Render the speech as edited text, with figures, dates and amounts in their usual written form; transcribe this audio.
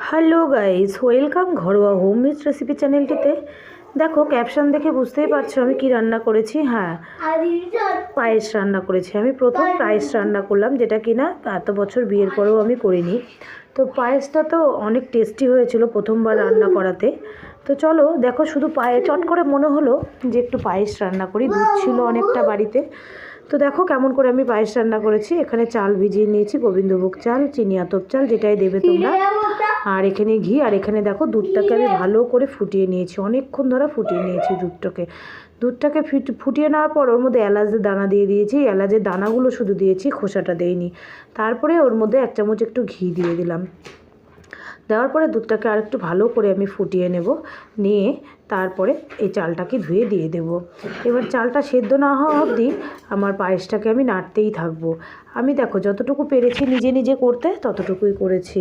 Hello guys, welcome ঘরোয়া homemade recipe চ্যানেলটিতে। দেখো ক্যাপশন দেখে বুঝতেই পারছো আমি কি রান্না করেছি। হ্যাঁ, পায়েস রান্না করেছি। আমি প্রথম পায়েস রান্না করলাম, যেটা কিনা এত বছর বিয়ের পরেও আমি করিনি। তো পায়েসটা তো অনেক টেস্টি হয়েছিল প্রথমবার রান্না করাতে। তো চলো দেখো, শুধু চট করে মনে হলো যে একটু পায়েস রান্না করি, দুধ ছিল অনেকটা বাড়িতে। তো দেখো কেমন করে আমি পায়েস রান্না করেছি। এখানে চাল ভিজিয়ে নিয়েছি, গোবিন্দভোগ চাল, চিনি আতপ চাল, যেটাই দেবে তোমরা। আর এখানে ঘি, আর এখানে দেখো দুধটাকে আমি ভালো করে ফুটিয়ে নিয়েছি, অনেকক্ষণ ধরে ফুটিয়ে নিয়েছি দুধটাকে ফুটিয়ে নেওয়ার পর ওর মধ্যে এলাচের দানা দিয়ে দিয়েছি। এলাচের দানাগুলো শুধু দিয়েছি, খোসাটা দেইনি। তারপরে ওর মধ্যে 1 চামচ একটু ঘি দিয়ে দিলাম। দেওয়ার পরে দুধটাকে আরেকটু ভালো করে আমি ফুটিয়ে নেব, নিয়ে তারপরে এই চালটাকে ধুয়ে দিয়ে দেব। এবার চালটা সেদ্ধ না হওয়া অবধি আমার পায়েসটাকে আমি নাড়তেই থাকবো। আমি দেখো যতটুকু পেরেছি নিজে নিজে করতে ততটুকুই করেছি।